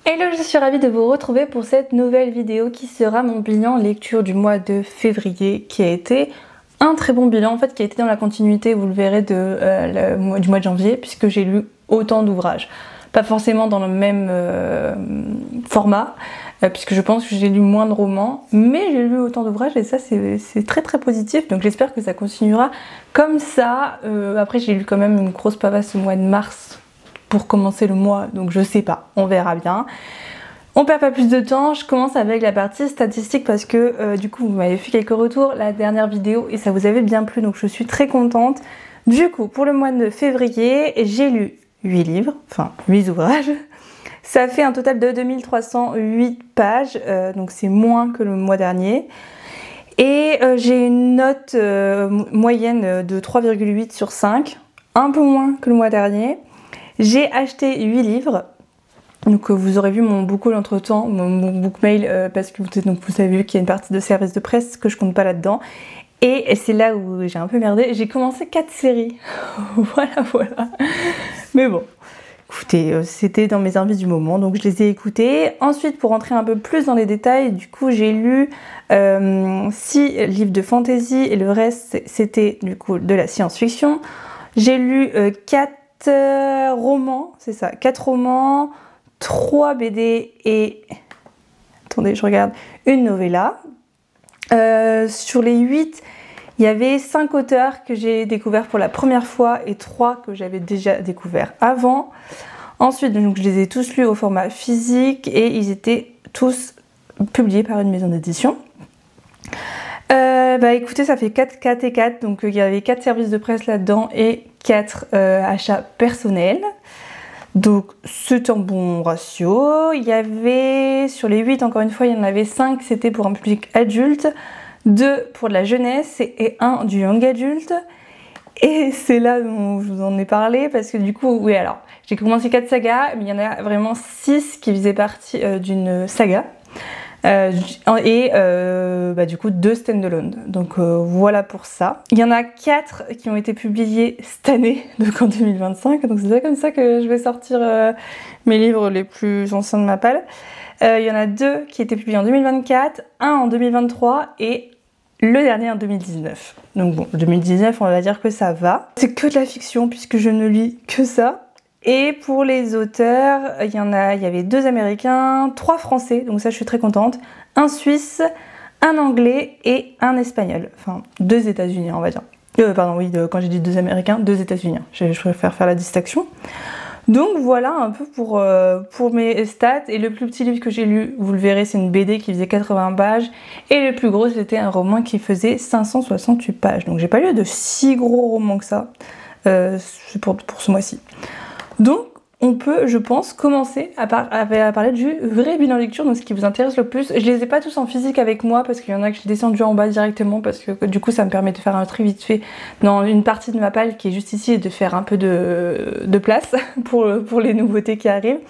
Hello, je suis ravie de vous retrouver pour cette nouvelle vidéo qui sera mon bilan lecture du mois de février, qui a été un très bon bilan, en fait qui a été dans la continuité, vous le verrez, du mois de janvier, puisque j'ai lu autant d'ouvrages. Pas forcément dans le même format, puisque je pense que j'ai lu moins de romans, mais j'ai lu autant d'ouvrages et ça c'est très très positif, donc j'espère que ça continuera comme ça. Après j'ai lu quand même une grosse pavasse au mois de mars pour commencer le mois, donc je sais pas, on verra bien. On perd pas plus de temps, je commence avec la partie statistique parce que du coup vous m'avez fait quelques retours la dernière vidéo et ça vous avait bien plu, donc je suis très contente. Du coup pour le mois de février j'ai lu 8 livres, enfin 8 ouvrages. Ça fait un total de 2308 pages, donc c'est moins que le mois dernier. Et j'ai une note moyenne de 3,8 sur 5, un peu moins que le mois dernier. J'ai acheté 8 livres, donc vous aurez vu mon book haul entre temps, mon book mail, parce que vous avez vu qu'il y a une partie de service de presse que je compte pas là-dedans. Et c'est là où j'ai un peu merdé, j'ai commencé 4 séries. voilà. Mais bon, écoutez, c'était dans mes envies du moment, donc je les ai écoutées. Ensuite, pour rentrer un peu plus dans les détails, du coup j'ai lu 6 livres de fantasy et le reste c'était du coup de la science-fiction. J'ai lu 4 romans, c'est ça, 4 romans, 3 BD et... Attendez, je regarde, une novella. Sur les 8, il y avait 5 auteurs que j'ai découverts pour la première fois et 3 que j'avais déjà découverts avant. Ensuite, donc, je les ai tous lus au format physique et ils étaient tous publiés par une maison d'édition. Écoutez, ça fait 4 et 4, donc il y avait 4 services de presse là-dedans et 4 achats personnels. Donc c'est un bon ratio. Il y avait, sur les 8 encore une fois, il y en avait 5, c'était pour un public adulte, 2 pour de la jeunesse et 1 du young adulte. Et c'est là dont je vous en ai parlé parce que du coup, oui alors, j'ai commencé 4 sagas, mais il y en a vraiment 6 qui faisaient partie d'une saga. Du coup 2 stand-alone, donc voilà pour ça. Il y en a 4 qui ont été publiés cette année, donc en 2025, donc c'est comme ça que je vais sortir mes livres les plus anciens de ma palle. Il y en a 2 qui étaient publiés en 2024, 1 en 2023 et le dernier en 2019. Donc bon, 2019 on va dire que ça va. C'est que de la fiction puisque je ne lis que ça. Et pour les auteurs, il y avait 2 américains, 3 français, donc ça je suis très contente, un suisse, un anglais et un espagnol. Enfin, 2 états-uniens on va dire. Quand j'ai dit 2 américains, 2 états-uniens. Je préfère faire la distinction. Donc voilà un peu pour mes stats. Et le plus petit livre que j'ai lu, vous le verrez, c'est une BD qui faisait 80 pages. Et le plus gros, c'était un roman qui faisait 568 pages. Donc j'ai pas lu de si gros romans que ça pour ce mois-ci. Donc, on peut, je pense, commencer à parler du vrai bilan lecture, donc ce qui vous intéresse le plus. Je les ai pas tous en physique avec moi parce qu'il y en a que j'ai descendu en bas directement parce que du coup ça me permet de faire un tri vite fait dans une partie de ma palle qui est juste ici et de faire un peu de place pour les nouveautés qui arrivent.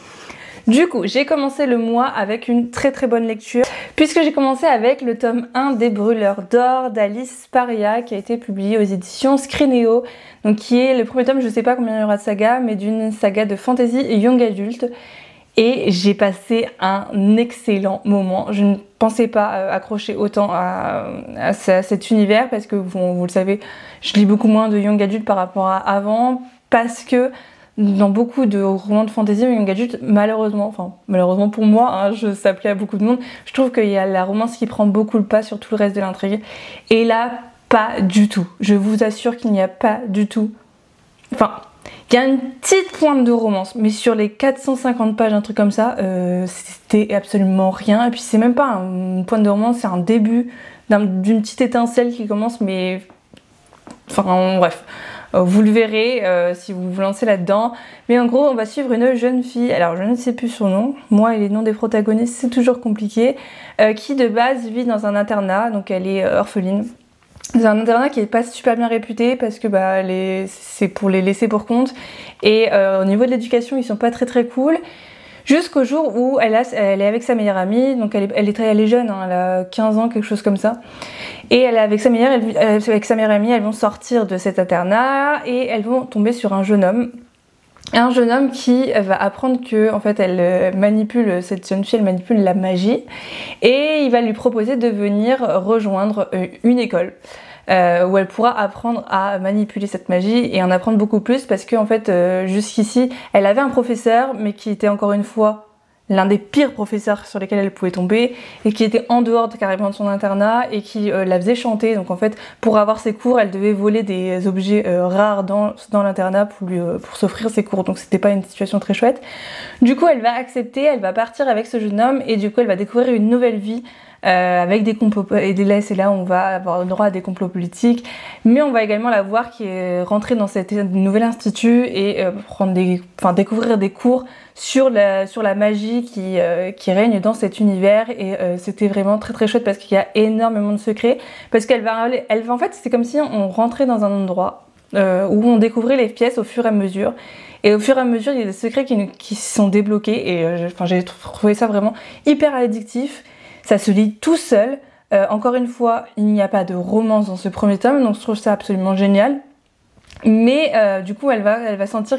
Du coup, j'ai commencé le mois avec une très très bonne lecture puisque j'ai commencé avec le tome 1 des Brûleurs d'Or d'Alice Paria qui a été publié aux éditions Scrinéo, donc qui est le premier tome, je sais pas combien il y aura de saga, mais d'une saga de fantasy et young adulte. Et j'ai passé un excellent moment. Je ne pensais pas accrocher autant à cet univers parce que vous le savez, je lis beaucoup moins de young adulte par rapport à avant parce que dans beaucoup de romans de fantasy young adulte, malheureusement pour moi, hein, ça plaît à beaucoup de monde, je trouve qu'il y a la romance qui prend beaucoup le pas sur tout le reste de l'intrigue. Et là, pas du tout. Je vous assure qu'il n'y a pas du tout. Enfin, il y a une petite pointe de romance, mais sur les 450 pages, un truc comme ça, c'était absolument rien. Et puis c'est même pas une pointe de romance, c'est un début d'une petite étincelle qui commence, mais... Enfin, bref. Vous le verrez si vous vous lancez là-dedans. Mais en gros, on va suivre une jeune fille, alors je ne sais plus son nom, moi et les noms des protagonistes, c'est toujours compliqué, qui de base vit dans un internat, donc elle est orpheline. C'est un internat qui est pas super bien réputé parce que c'est pour les laisser pour compte. Et au niveau de l'éducation, ils sont pas très très cool. Jusqu'au jour où elle est avec sa meilleure amie, donc elle est jeune, hein, elle a 15 ans, quelque chose comme ça. Et elle est avec sa meilleure amie, elles vont sortir de cet internat et elles vont tomber sur un jeune homme Un jeune homme qui va apprendre que en fait cette jeune fille elle manipule la magie, et il va lui proposer de venir rejoindre une école où elle pourra apprendre à manipuler cette magie et en apprendre beaucoup plus, parce que en fait jusqu'ici elle avait un professeur mais qui était encore une fois l'un des pires professeurs sur lesquels elle pouvait tomber, et qui était en dehors carrément de son internat, et qui la faisait chanter. Donc en fait, pour avoir ses cours, elle devait voler des objets rares dans l'internat pour s'offrir ses cours. Donc c'était pas une situation très chouette. Du coup, elle va accepter, elle va partir avec ce jeune homme, et du coup, elle va découvrir une nouvelle vie. Avec des complots, et c'est là où on va avoir le droit à des complots politiques, mais on va également la voir qui est rentrée dans cet nouvel institut et découvrir des cours sur la magie qui règne dans cet univers, et c'était vraiment très très chouette parce qu'il y a énormément de secrets, parce qu'elle va en fait c'est comme si on rentrait dans un endroit où on découvrait les pièces au fur et à mesure. Et au fur et à mesure, il y a des secrets qui sont débloqués, et j'ai trouvé ça vraiment hyper addictif. Ça se lit tout seul. Encore une fois, il n'y a pas de romance dans ce premier tome, donc je trouve ça absolument génial. Mais du coup, elle va sentir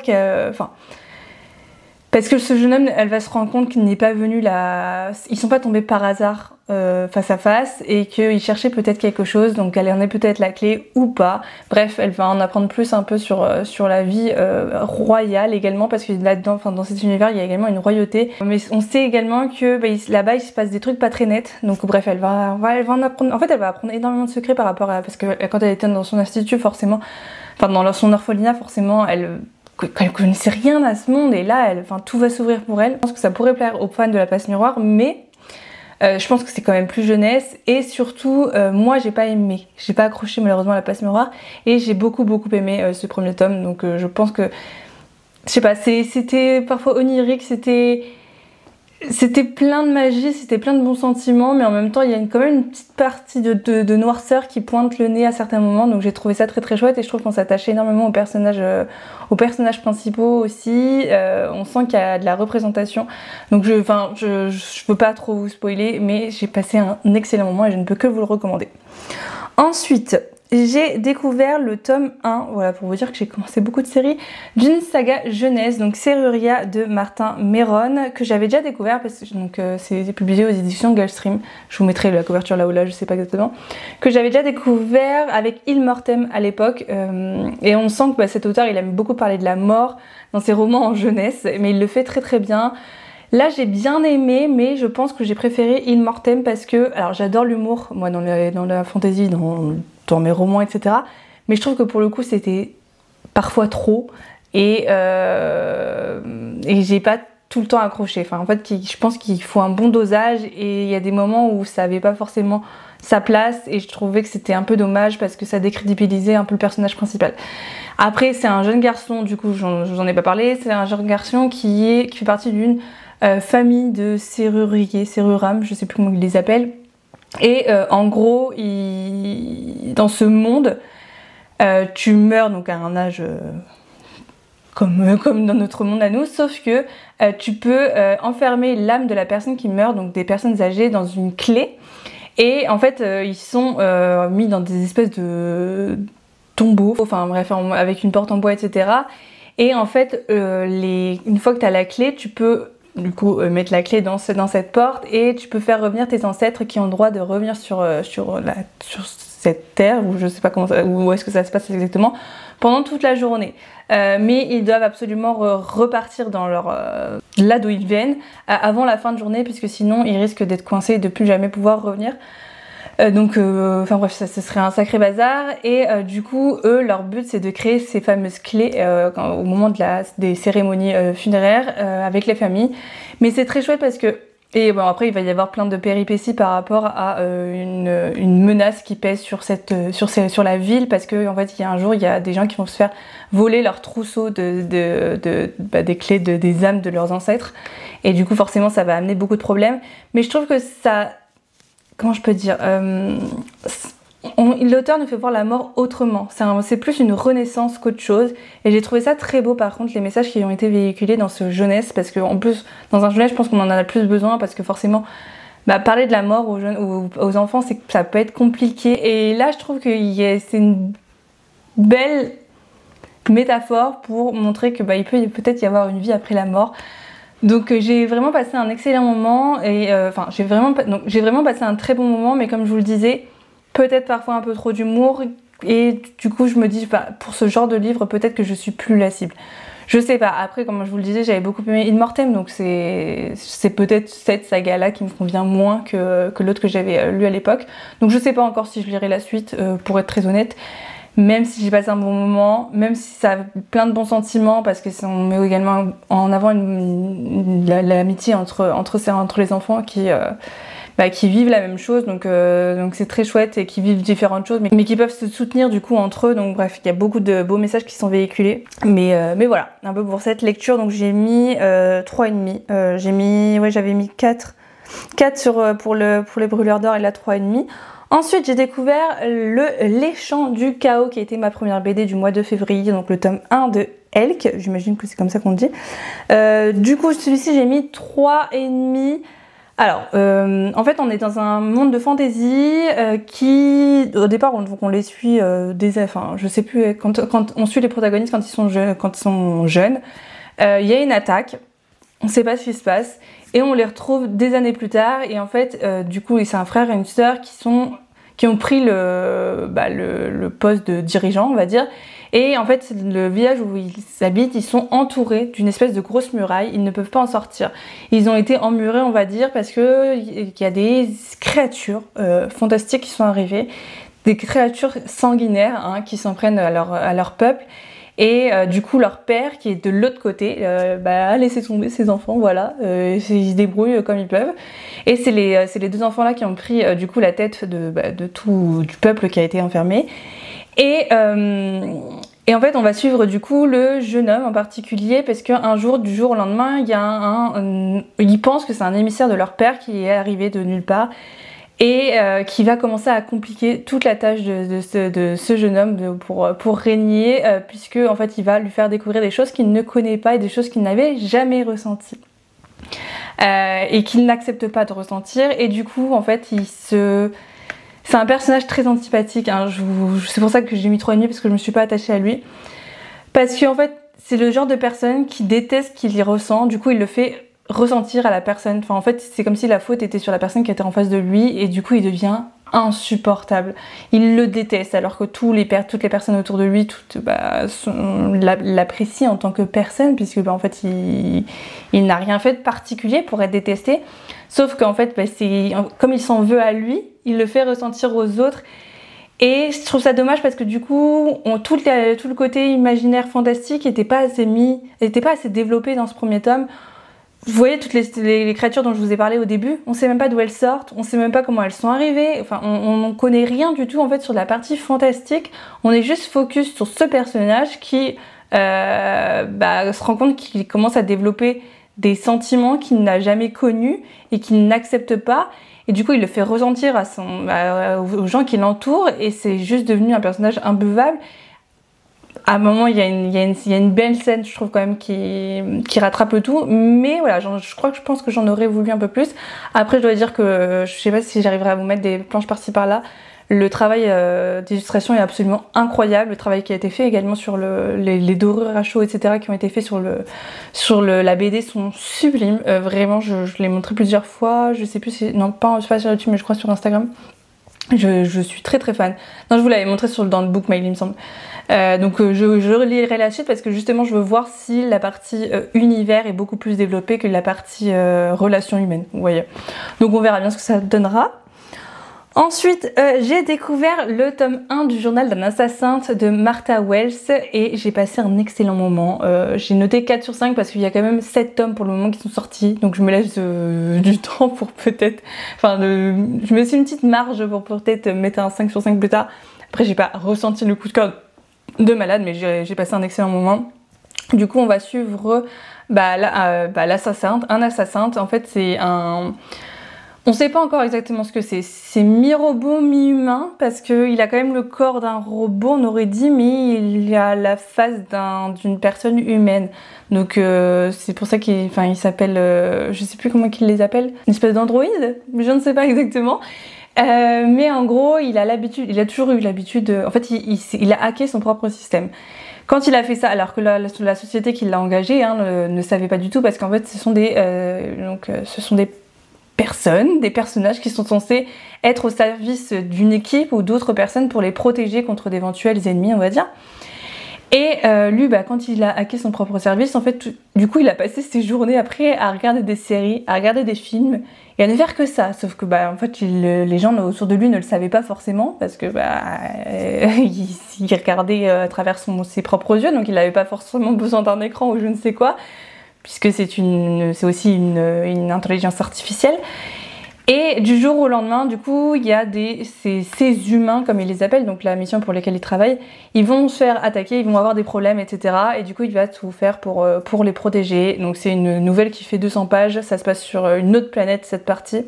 parce que ce jeune homme, elle va se rendre compte qu'il n'est pas venu là. Ils sont pas tombés par hasard face à face, et qu'ils cherchaient peut-être quelque chose, donc elle en est peut-être la clé ou pas. Bref, elle va en apprendre plus un peu sur la vie royale également, parce que là-dedans, dans cet univers, il y a également une royauté. Mais on sait également que là-bas, il se passe des trucs pas très nets. Donc bref, elle va en apprendre. En fait, elle va apprendre énormément de secrets par rapport à, parce que quand elle était dans son institut, forcément, dans son orphelinat, forcément, elle connaissait rien à ce monde, et là tout va s'ouvrir pour elle. Je pense que ça pourrait plaire aux fans de la Passe Miroir, mais je pense que c'est quand même plus jeunesse, et surtout moi j'ai pas accroché malheureusement à la Passe Miroir, et j'ai beaucoup aimé ce premier tome, donc je pense que je sais pas, c'était parfois onirique, c'était plein de magie, c'était plein de bons sentiments, mais en même temps il y a quand même une petite partie de noirceur qui pointe le nez à certains moments, donc j'ai trouvé ça très très chouette, et je trouve qu'on s'attache énormément aux personnages principaux aussi. On sent qu'il y a de la représentation, donc je veux pas trop vous spoiler, mais j'ai passé un excellent moment et je ne peux que vous le recommander. Ensuite, j'ai découvert le tome 1, voilà, pour vous dire que j'ai commencé beaucoup de séries, d'une saga jeunesse, donc Serruria de Martin Meron, que j'avais déjà découvert parce que c'est publié aux éditions Gulfstream. Je vous mettrai la couverture là ou là, je sais pas exactement. Que j'avais déjà découvert avec Il Mortem à l'époque, et on sent que cet auteur il aime beaucoup parler de la mort dans ses romans en jeunesse, mais il le fait très très bien. Là j'ai bien aimé, mais je pense que j'ai préféré Il Mortem parce que, alors j'adore l'humour, moi dans la fantasy, dans mes romans, etc. Mais je trouve que pour le coup c'était parfois trop, et j'ai pas tout le temps accroché. En fait, je pense qu'il faut un bon dosage, et il y a des moments où ça avait pas forcément sa place, et je trouvais que c'était un peu dommage parce que ça décrédibilisait un peu le personnage principal. Après, c'est un jeune garçon, du coup je vous en ai pas parlé, c'est un jeune garçon qui fait partie d'une famille de serruriers, serrurames, je sais plus comment ils les appellent. Et en gros, dans ce monde, tu meurs donc à un âge comme dans notre monde à nous, sauf que tu peux enfermer l'âme de la personne qui meurt, donc des personnes âgées, dans une clé. Et en fait, ils sont mis dans des espèces de tombeaux, avec une porte en bois, etc. Et en fait, une fois que tu as la clé, tu peux du coup mettre la clé dans cette porte, et tu peux faire revenir tes ancêtres qui ont le droit de revenir sur cette terre, ou je sais pas où est-ce que ça se passe exactement, pendant toute la journée. Mais ils doivent absolument repartir dans là d'où ils viennent avant la fin de journée, puisque sinon ils risquent d'être coincés et de plus jamais pouvoir revenir. Bref, ça serait un sacré bazar, et du coup eux leur but c'est de créer ces fameuses clés au moment des cérémonies funéraires avec les familles. Mais c'est très chouette parce que, et bon, après il va y avoir plein de péripéties par rapport à une menace qui pèse sur la ville, parce que en fait il y a des gens qui vont se faire voler leur trousseau des clés des âmes de leurs ancêtres, et du coup forcément ça va amener beaucoup de problèmes. Mais je trouve que ça, comment je peux dire, l'auteur nous fait voir la mort autrement. C'est plus une renaissance qu'autre chose, et j'ai trouvé ça très beau par contre, les messages qui ont été véhiculés dans ce jeunesse, parce qu'en plus dans un jeunesse je pense qu'on en a plus besoin, parce que forcément parler de la mort aux jeunes ou aux enfants, ça peut être compliqué, et là je trouve que c'est une belle métaphore pour montrer que il peut peut-être y avoir une vie après la mort. Donc j'ai vraiment passé un excellent moment et j'ai vraiment passé un très bon moment, mais comme je vous le disais, peut-être parfois un peu trop d'humour et du coup je me dis pour ce genre de livre peut-être que je suis plus la cible. Je sais pas, après comme je vous le disais j'avais beaucoup aimé In Mortem, donc c'est peut-être cette saga là qui me convient moins que l'autre que j'avais lu à l'époque. Donc je sais pas encore si je lirai la suite pour être très honnête. Même si j'ai passé un bon moment, même si ça a plein de bons sentiments, parce que on met également en avant l'amitié entre les enfants qui vivent la même chose, donc c'est très chouette, et qui vivent différentes choses, mais qui peuvent se soutenir du coup entre eux. Donc bref, il y a beaucoup de beaux messages qui sont véhiculés. Mais voilà, un peu pour cette lecture, donc j'ai mis 3,5. J'avais mis 4 pour les brûleurs d'or et la 3,5. Ensuite, j'ai découvert Les Chants du Chaos, qui a été ma première BD du mois de février, donc le tome 1 de Elk, j'imagine que c'est comme ça qu'on dit. Du coup, celui-ci, j'ai mis 3,5. Alors, en fait, on est dans un monde de fantasy qui, au départ, on les suit je sais plus, quand on suit les protagonistes quand ils sont jeunes, il y a une attaque, on sait pas ce qui se passe, et on les retrouve des années plus tard, et en fait, du coup, c'est un frère et une sœur qui ont pris le poste de dirigeant, on va dire. Et en fait, le village où ils habitent, ils sont entourés d'une espèce de grosse muraille, ils ne peuvent pas en sortir. Ils ont été emmurés, on va dire, parce que il y a des créatures fantastiques qui sont arrivées, des créatures sanguinaires qui s'en prennent à leur peuple. Et du coup, leur père, qui est de l'autre côté, a laissé tomber ses enfants, voilà, ils se débrouillent comme ils peuvent. Et c'est les deux enfants-là qui ont pris du coup la tête de tout du peuple qui a été enfermé. Et en fait, on va suivre du coup le jeune homme en particulier, parce qu'un jour, du jour au lendemain, il y a ils pensent que c'est un émissaire de leur père qui est arrivé de nulle part, et qui va commencer à compliquer toute la tâche de ce jeune homme pour régner, puisque en fait il va lui faire découvrir des choses qu'il ne connaît pas et des choses qu'il n'avait jamais ressenties et qu'il n'accepte pas de ressentir. Et du coup en fait c'est un personnage très antipathique, c'est pour ça que j'ai mis 3,5, parce que je me suis pas attachée à lui, parce qu'en fait c'est le genre de personne qui déteste ce qu'il y ressent, du coup il le fait ressentir à la personne. Enfin, en fait, c'est comme si la faute était sur la personne qui était en face de lui, et du coup, il devient insupportable. Il le déteste, alors que toutes les personnes autour de lui l'apprécient en tant que personne, puisque en fait, il n'a rien fait de particulier pour être détesté. Sauf qu'en fait, comme il s'en veut à lui, il le fait ressentir aux autres. Et je trouve ça dommage, parce que du coup, tout le côté imaginaire fantastique n'était pas assez développé dans ce premier tome. Vous voyez toutes les créatures dont je vous ai parlé au début, on sait même pas d'où elles sortent, on sait même pas comment elles sont arrivées, enfin on connaît rien du tout en fait sur la partie fantastique. On est juste focus sur ce personnage qui se rend compte qu'il commence à développer des sentiments qu'il n'a jamais connus et qu'il n'accepte pas, et du coup il le fait ressentir aux gens qui l'entourent, et c'est juste devenu un personnage imbuvable. À un moment, il y a une belle scène, je trouve, quand même, qui rattrape le tout. Mais voilà, je pense que j'en aurais voulu un peu plus. Après, je dois dire que je sais pas si j'arriverai à vous mettre des planches par-ci par-là. Le travail d'illustration est absolument incroyable. Le travail qui a été fait également sur les dorures à chaud, etc., qui ont été faits sur la BD sont sublimes. Vraiment, je l'ai montré plusieurs fois. Je sais plus si... Non, pas sur YouTube, mais je crois sur Instagram. Je suis très très fan. Non, je vous l'avais montré dans le bookmail, il me semble. Donc je relirai la suite, parce que justement je veux voir si la partie univers est beaucoup plus développée que la partie relations humaines, vous voyez. Donc on verra bien ce que ça donnera. Ensuite, j'ai découvert le tome 1 du journal d'un assassin de Martha Wells, et j'ai passé un excellent moment. J'ai noté 4 sur 5 parce qu'il y a quand même 7 tomes pour le moment qui sont sortis, donc je me laisse du temps pour peut-être... je me suis une petite marge pour peut-être mettre un 5 sur 5 plus tard. Après, j'ai pas ressenti le coup de cœur de malade, mais j'ai passé un excellent moment. Du coup, on va suivre l'assassin, un assassin. En fait, c'est un... On sait pas encore exactement ce que c'est. C'est mi-robot, mi-humain, parce qu'il a quand même le corps d'un robot, on aurait dit, mais il a la face d'une personne humaine. Donc c'est pour ça qu'il s'appelle... je sais plus comment il les appelle. Une espèce d'androïde, mais je ne sais pas exactement. Mais en gros, il a toujours eu l'habitude... En fait, il a hacké son propre système. Quand il a fait ça, alors que la société qui l'a engagé ne savait pas du tout, parce qu'en fait ce sont des personnes, des personnages qui sont censés être au service d'une équipe ou d'autres personnes pour les protéger contre d'éventuels ennemis, on va dire. Et lui, quand il a hacké son propre service, en fait, du coup, il a passé ses journées après à regarder des séries, à regarder des films, et à ne faire que ça. Sauf que, en fait, les gens autour de lui ne le savaient pas forcément, parce que, il regardait à travers ses propres yeux, donc il n'avait pas forcément besoin d'un écran ou je ne sais quoi, puisque c'est aussi une intelligence artificielle. Et du jour au lendemain, du coup, il y a ces humains, comme ils les appellent, donc la mission pour laquelle ils travaillent, ils vont se faire attaquer, ils vont avoir des problèmes, etc. Et du coup, il va tout faire pour les protéger. Donc c'est une nouvelle qui fait 200 pages, ça se passe sur une autre planète, cette partie.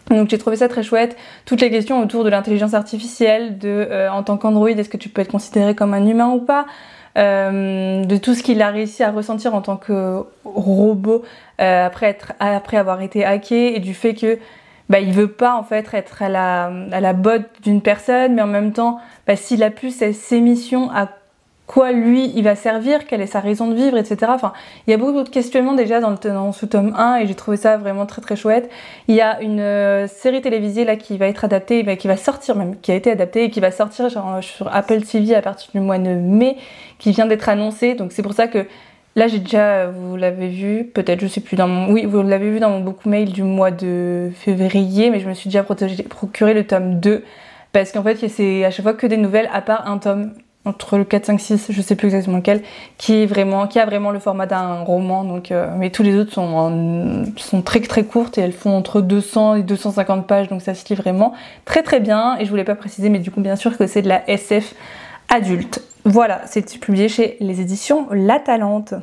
Donc j'ai trouvé ça très chouette. Toutes les questions autour de l'intelligence artificielle, en tant qu'android, est-ce que tu peux être considéré comme un humain ou pas, de tout ce qu'il a réussi à ressentir en tant que robot après avoir été hacké, et du fait que il veut pas en fait être à la botte d'une personne, mais en même temps, s'il a pu ses missions, à quoi lui il va servir, quelle est sa raison de vivre, etc. Enfin, il y a beaucoup de questionnements déjà dans ce tome 1, et j'ai trouvé ça vraiment très très chouette. Il y a une série télévisée là qui va être adaptée, qui va sortir même, qui a été adaptée et qui va sortir sur Apple TV à partir du mois de mai, qui vient d'être annoncée. Donc c'est pour ça que là j'ai déjà, vous l'avez vu, peut-être, je sais plus, oui, vous l'avez vu dans mon book mail du mois de février, mais je me suis déjà procuré le tome 2, parce qu'en fait c'est à chaque fois que des nouvelles, à part un tome entre le 4, 5, 6, je sais plus exactement lequel, qui a vraiment le format d'un roman, donc, mais tous les autres sont très très courtes, et elles font entre 200 et 250 pages, donc ça se lit vraiment très très bien. Et je voulais pas préciser, mais du coup bien sûr que c'est de la SF adulte. Voilà, c'est publié chez les éditions La Talente.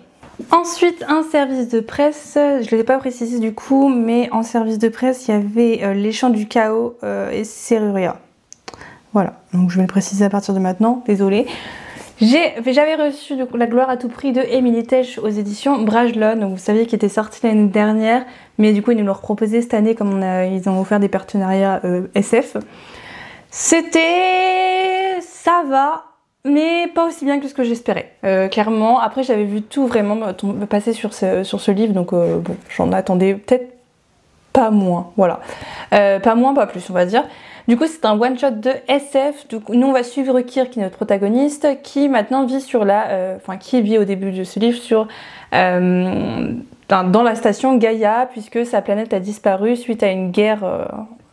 Ensuite, un service de presse, je ne l'ai pas précisé du coup, mais en service de presse, il y avait Les Chants du Chaos et Serruria. Voilà, donc je vais le préciser à partir de maintenant, désolée. J'avais reçu du coup, La Gloire à tout prix de Émilie Tesch aux éditions Brajlon, donc vous saviez qu'il était sorti l'année dernière, mais du coup ils nous l'ont reproposé cette année, comme ils ont offert des partenariats SF. Ça va, mais pas aussi bien que ce que j'espérais, clairement. Après j'avais vu tout vraiment passer sur ce livre, donc bon, j'en attendais peut-être pas moins, voilà. Pas moins, pas plus, on va dire. Du coup, c'est un one-shot de SF. Donc, nous, on va suivre Kir, qui est notre protagoniste, qui maintenant vit qui vit au début de ce livre dans la station Gaïa, puisque sa planète a disparu suite à une guerre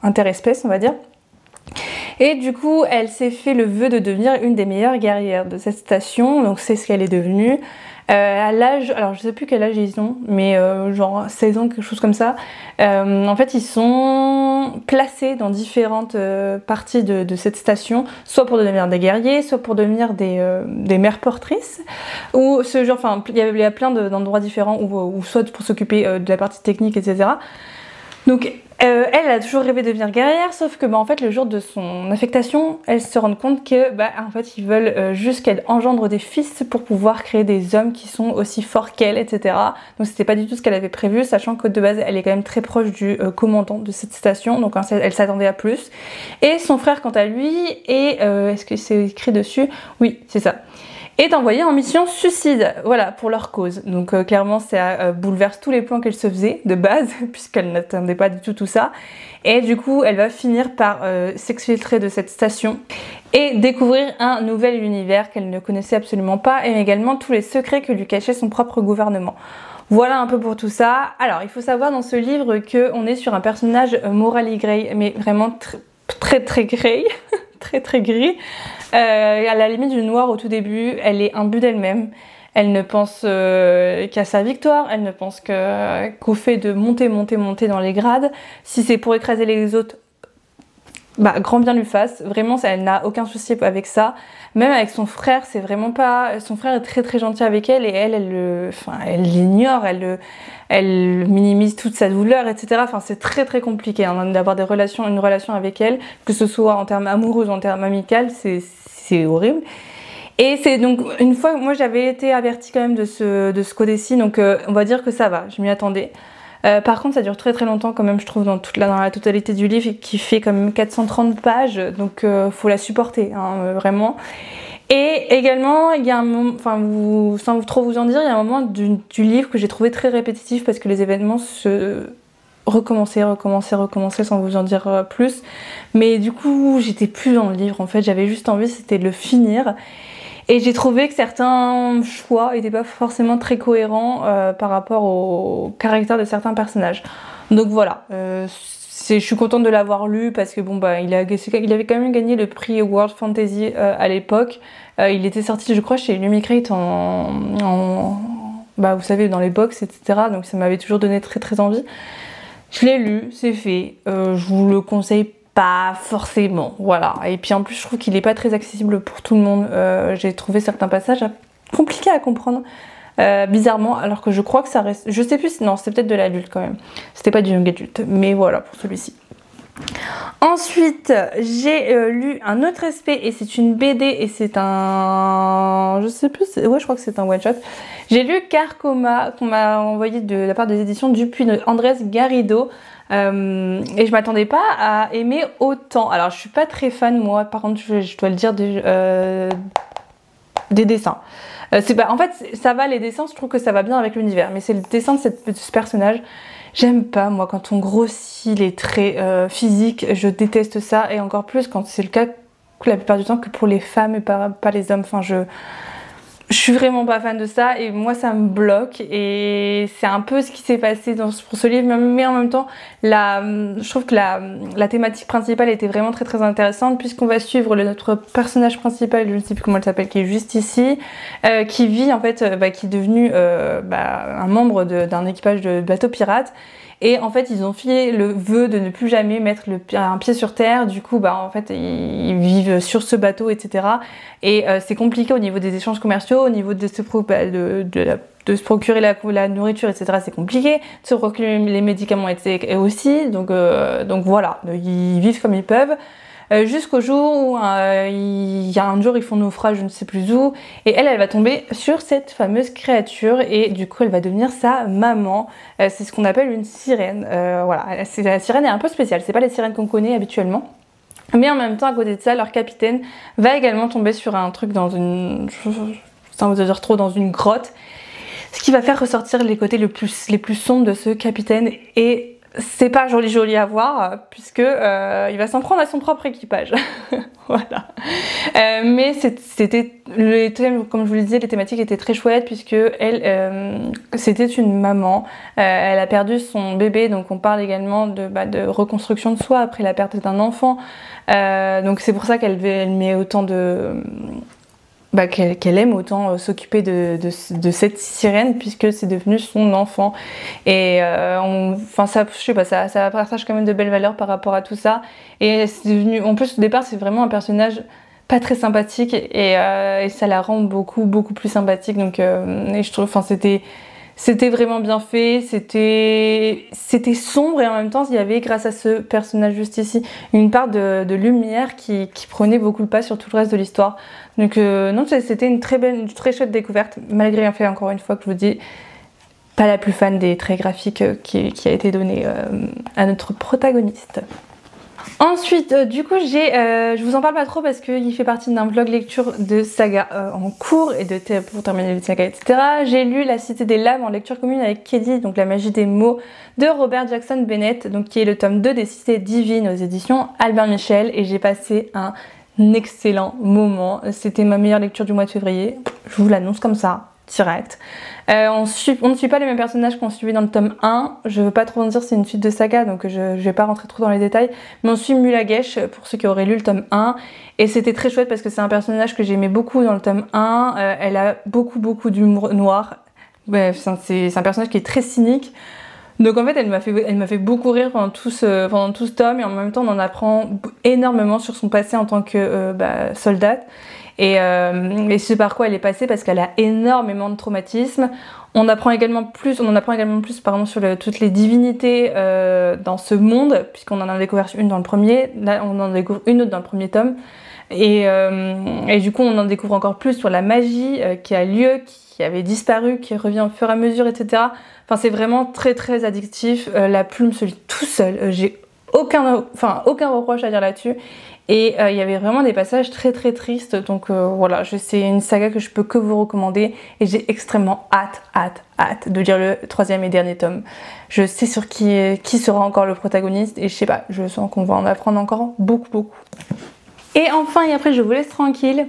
interespèces, on va dire. Et du coup, elle s'est fait le vœu de devenir une des meilleures guerrières de cette station, donc c'est ce qu'elle est devenue. À l'âge, alors je sais plus quel âge ils ont, mais genre 16 ans, quelque chose comme ça. En fait, ils sont placés dans différentes parties de cette station, soit pour devenir des guerriers, soit pour devenir des mères portrices, ou ce genre, enfin, il y a plein d'endroits différents, ou soit pour s'occuper de la partie technique, etc. Donc, elle a toujours rêvé de devenir guerrière, sauf que en fait le jour de son affectation, elle se rend compte que en fait ils veulent juste qu'elle engendre des fils pour pouvoir créer des hommes qui sont aussi forts qu'elle, etc. Donc c'était pas du tout ce qu'elle avait prévu, sachant que de base elle est quand même très proche du commandant de cette station, donc elle s'attendait à plus. Et son frère quant à lui est ce que c'est écrit dessus? Oui, c'est ça. Est envoyée en mission suicide, voilà, pour leur cause. Donc clairement ça bouleverse tous les plans qu'elle se faisait de base, puisqu'elle n'attendait pas du tout ça. Et du coup elle va finir par s'exfiltrer de cette station et découvrir un nouvel univers qu'elle ne connaissait absolument pas, et également tous les secrets que lui cachait son propre gouvernement. Voilà un peu pour tout ça. Alors il faut savoir dans ce livre qu'on est sur un personnage Morally Grey, mais vraiment très grey, très gris. À la limite du noir au tout début, elle est imbue d'elle-même. Elle ne pense qu'à sa victoire, elle ne pense qu'au fait de monter dans les grades. Si c'est pour écraser les autres, grand bien lui fasse. Vraiment, elle n'a aucun souci avec ça. Même avec son frère, c'est vraiment pas... Son frère est très gentil avec elle, et elle l'ignore, elle minimise toute sa douleur, etc. Enfin, c'est très compliqué d'avoir une relation avec elle, que ce soit en termes amoureux ou en termes amicaux, c'est horrible. Et c'est donc, une fois, moi j'avais été avertie quand même de ce côté-ci, donc on va dire que ça va, je m'y attendais. Par contre ça dure très longtemps quand même, je trouve, dans la totalité du livre, qui fait quand même 430 pages, donc faut la supporter, vraiment. Et également, il y a un moment, enfin, sans trop vous en dire, il y a un moment du livre que j'ai trouvé très répétitif parce que les événements se recommençaient sans vous en dire plus. Mais du coup, j'étais plus dans le livre. En fait, j'avais juste envie, c'était de le finir. Et j'ai trouvé que certains choix n'étaient pas forcément très cohérents par rapport au caractère de certains personnages. Donc voilà. Je suis contente de l'avoir lu parce que bon bah il avait quand même gagné le prix World Fantasy à l'époque. Il était sorti je crois chez Lumicrate bah vous savez dans les box etc. Donc ça m'avait toujours donné très très envie. Je l'ai lu, c'est fait. Je vous le conseille pas forcément, voilà. Et puis en plus je trouve qu'il est pas très accessible pour tout le monde. J'ai trouvé certains passages compliqués à comprendre. Bizarrement, alors que je crois que ça reste... Je sais plus, non, c'était peut-être de l'adulte quand même. C'était pas du young adulte, mais voilà pour celui-ci. Ensuite, j'ai lu un autre aspect et c'est une BD et c'est un... Je sais plus, ouais je crois que c'est un one-shot. J'ai lu Carcoma qu'on m'a envoyé de la part des éditions Dupuis de Andrés Garrido. Et je m'attendais pas à aimer autant. Alors je suis pas très fan moi, par contre je dois le dire des dessins. En fait ça va les dessins, je trouve que ça va bien avec l'univers, mais c'est le dessin de ce personnage. J'aime pas moi quand on grossit les traits physiques, je déteste ça et encore plus quand c'est le cas la plupart du temps que pour les femmes et pas les hommes. Enfin je suis vraiment pas fan de ça et moi ça me bloque et c'est un peu ce qui s'est passé pour ce livre, mais en même temps je trouve que la thématique principale était vraiment très très intéressante puisqu'on va suivre notre personnage principal, je ne sais plus comment elle s'appelle, qui est juste ici, qui vit en fait, qui est devenu un membre d'un équipage de bateau pirate. Et en fait ils ont fait le vœu de ne plus jamais mettre un pied sur terre, du coup en fait ils vivent sur ce bateau etc. Et c'est compliqué au niveau des échanges commerciaux, au niveau de se procurer la nourriture etc. C'est compliqué, de se procurer les médicaments et aussi, donc voilà, ils vivent comme ils peuvent. Jusqu'au jour où il y a un jour ils font naufrage je ne sais plus où et elle va tomber sur cette fameuse créature et du coup elle va devenir sa maman. C'est ce qu'on appelle une sirène. Voilà, la sirène est un peu spéciale, c'est pas les sirènes qu'on connaît habituellement. Mais en même temps à côté de ça leur capitaine va également tomber sur un truc dans une... sans vous dire trop, dans une grotte. Ce qui va faire ressortir les côtés les plus sombres de ce capitaine et c'est pas joli à voir puisque il va s'en prendre à son propre équipage. Voilà. Mais c'était le thème, comme je vous le disais, les thématiques étaient très chouettes puisque c'était une maman. Elle a perdu son bébé, donc on parle également de reconstruction de soi après la perte d'un enfant. Donc c'est pour ça qu'elle met autant de qu'elle aime autant s'occuper de cette sirène puisque c'est devenu son enfant et ça, je sais pas, ça partage quand même de belles valeurs par rapport à tout ça et c'est devenu, en plus au départ c'est vraiment un personnage pas très sympathique et ça la rend beaucoup plus sympathique, donc et je trouve, c'était vraiment bien fait, c'était sombre et en même temps il y avait, grâce à ce personnage juste ici, une part de lumière qui prenait beaucoup le pas sur tout le reste de l'histoire. Donc non, c'était une très chouette découverte, malgré un fait encore une fois que je vous dis, pas la plus fan des traits graphiques qui a été donné à notre protagoniste. Ensuite, du coup, je vous en parle pas trop parce qu'il fait partie d'un vlog lecture de saga en cours et pour terminer les sagas, etc. J'ai lu La Cité des Lames en lecture commune avec Kelly, donc La Magie des mots de Robert Jackson Bennett, donc qui est le tome 2 des Cités divines aux éditions Albin Michel, et j'ai passé un excellent moment. C'était ma meilleure lecture du mois de février, je vous l'annonce comme ça, direct. On ne suit pas les mêmes personnages qu'on suivait dans le tome 1, je veux pas trop en dire, c'est une suite de saga donc je vais pas rentrer trop dans les détails, mais on suit Mulagesh pour ceux qui auraient lu le tome 1 et c'était très chouette parce que c'est un personnage que j'aimais beaucoup dans le tome 1, elle a beaucoup d'humour noir, c'est un personnage qui est très cynique. Donc en fait elle m'a fait beaucoup rire pendant tout ce tome et en même temps on en apprend énormément sur son passé en tant que soldate. Et ce par quoi elle est passée parce qu'elle a énormément de traumatismes. On en apprend également plus pardon, sur toutes les divinités dans ce monde, puisqu'on en a découvert une dans le premier, là on en découvre une autre dans le premier tome. Et du coup on en découvre encore plus sur la magie qui a lieu, qui avait disparu, qui revient au fur et à mesure, etc. Enfin c'est vraiment très addictif. La plume se lit tout seul. J'ai aucun reproche à dire là-dessus. Et il y avait vraiment des passages très très tristes, donc voilà, c'est une saga que je peux que vous recommander et j'ai extrêmement hâte de lire le 3e et dernier tome. Je sais sur qui sera encore le protagoniste et je sais pas, je sens qu'on va en apprendre encore beaucoup. Et enfin, et après je vous laisse tranquille,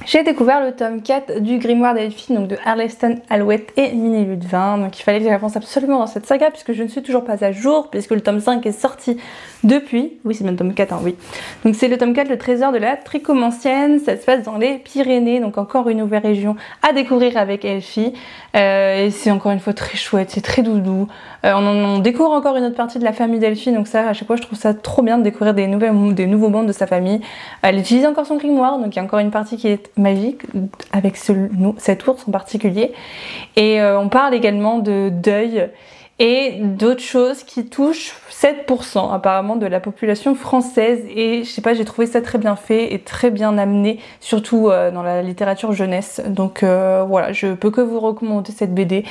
j'ai découvert le tome 4 du Grimoire d'Elphine, donc de Arleston Alouette et Miné Ludvin. Donc il fallait que j'avance absolument dans cette saga puisque je ne suis toujours pas à jour, puisque le tome 5 est sorti depuis. Oui, c'est bien le tome 4, hein, oui. Donc c'est le tome 4, le trésor de la tricomancienne. Ça se passe dans les Pyrénées, donc encore une nouvelle région à découvrir avec Elfie. Et c'est encore une fois très chouette, c'est très doudou. On découvre encore une autre partie de la famille d'Elfie, donc ça, à chaque fois, je trouve ça trop bien de découvrir des nouveaux membres de sa famille. Elle utilise encore son grimoire, donc il y a encore une partie qui est magique avec cet ours en particulier. Et on parle également de deuil et d'autres choses qui touchent 7% apparemment de la population française, et je sais pas, j'ai trouvé ça très bien fait et très bien amené, surtout dans la littérature jeunesse. Donc voilà, je peux que vous recommander cette BD.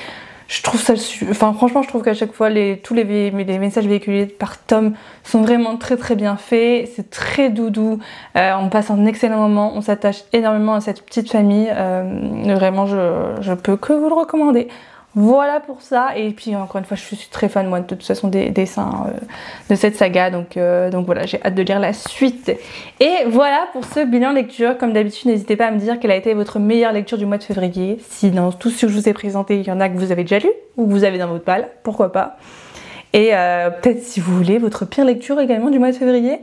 Je trouve ça, franchement, je trouve qu'à chaque fois tous les messages véhiculés par tome sont vraiment très bien faits. C'est très doudou, on passe un excellent moment, on s'attache énormément à cette petite famille. Vraiment, je peux que vous le recommander. Voilà pour ça, et puis encore une fois je suis très fan moi de toute façon des dessins de cette saga, donc voilà, j'ai hâte de lire la suite. Et voilà pour ce bilan lecture. Comme d'habitude, n'hésitez pas à me dire quelle a été votre meilleure lecture du mois de février, si dans tout ce que je vous ai présenté il y en a que vous avez déjà lu ou que vous avez dans votre palle, pourquoi pas. Et peut-être si vous voulez votre pire lecture également du mois de février.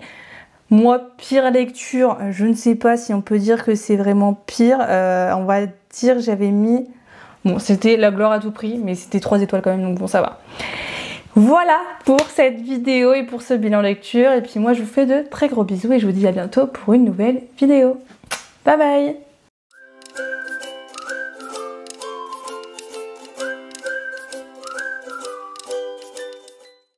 Moi, pire lecture, je ne sais pas si on peut dire que c'est vraiment pire, on va dire j'avais mis... Bon, c'était La gloire à tout prix, mais c'était 3 étoiles quand même, donc bon, ça va. Voilà pour cette vidéo et pour ce bilan lecture. Et puis moi, je vous fais de très gros bisous et je vous dis à bientôt pour une nouvelle vidéo. Bye bye!